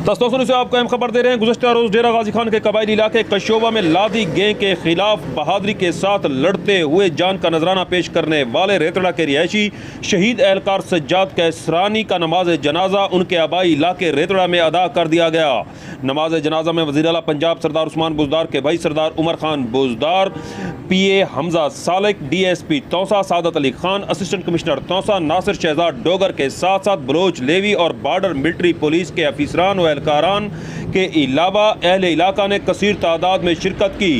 दोस्तों से आपको अहम खबर दे रहे हैं। गुज़श्ता रोज़ डेरा गाजी खान के कबायली इलाके कशोवा में लादी गैंग के खिलाफ बहादुरी के साथ लड़ते हुए जान का नजराना पेश करने वाले रेतड़ा के रिहायशी शहीद एहलकार सज्जाद कैसरानी का नमाज जनाजा उनके आबाई इलाके रेतड़ा में अदा कर दिया गया। नमाज जनाजा में वज़ीर आला पंजाब सरदार उस्मान बुज़दार के भाई सरदार Umar Khan Buzdar, PA Hamza Salik, DSP Taunsa Saadat Ali Khan, assistant commissioner Taunsa Nasir Shahzad Dogar के साथ साथ बलोच लेवी और बॉर्डर मिलिट्री पुलिस के अफसरान व एहलकारान के अलावा अहले इलाका ने कसीर तादाद में शिरकत की।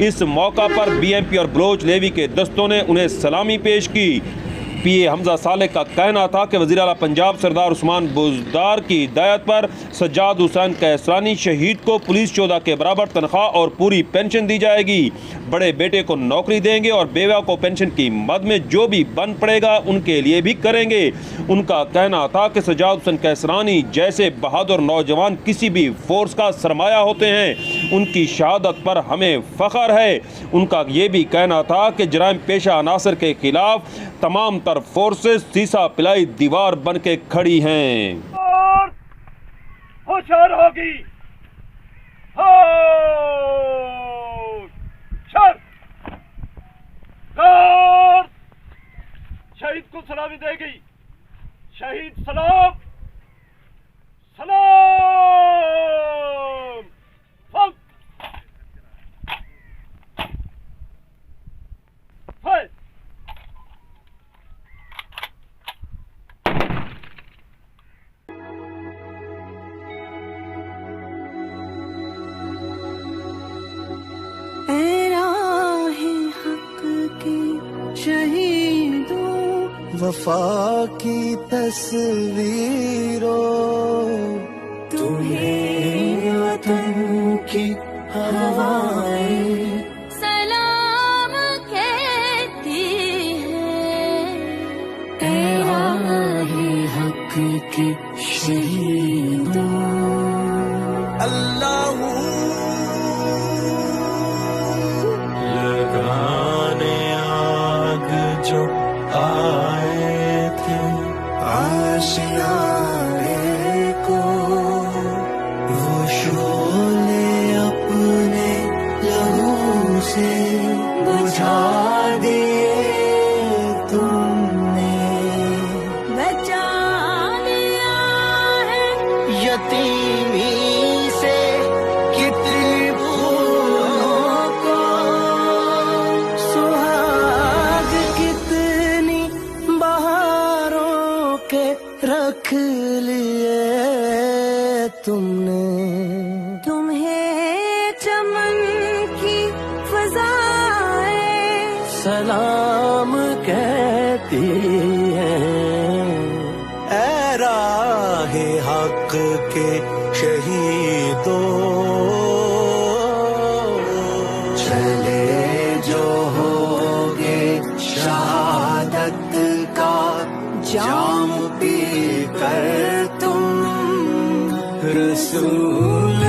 इस मौका पर BMP और बलोच लेवी के दस्तों ने उन्हें सलामी पेश की। PA हमजा सालिक का कहना था कि वज़ीर आला पंजाब सरदार उस्मान बुज़दार की हिदायत पर सज्जाद हुसैन कैसरानी शहीद को पुलिस चौदह के बराबर तनख्वाह और पूरी पेंशन दी जाएगी। बड़े बेटे को नौकरी देंगे और बेवा को पेंशन की मद में जो भी बन पड़ेगा उनके लिए भी करेंगे। उनका कहना था कि सज्जाद हुसैन कैसरानी जैसे बहादुर नौजवान किसी भी फोर्स का सरमाया होते हैं। उनकी शहादत पर हमें फ़ख्र है। उनका ये भी कहना था कि जराइम पेशा अनासर के खिलाफ तमाम तरफ फोर्सेस सीसा पिलाई दीवार बन के खड़ी हैं। होशियार होगी, शहीद को सलामी देगी। शहीद सलाम सलाम। शहीदों वफा की तस्वीरों, तुम्हें वतन की हवाएं सलाम कहती है। ऐ राहे हक के शहीदों। अल्लाह लगाने आग जो आए थे आशियाने को, वो शोले अपने लहू से बुझा दिए तुमने। बचा लिया है यतीमी से कितनी फूलों को, सुहाग कितनी बहारों के रख लिए तुमने। तुम्हें चमन की फज़ाएं सलाम कहती हैं। ऐ राहे हक के शहीदों, चले जो होगे शहादत का जाम पी कर तुम, रसूल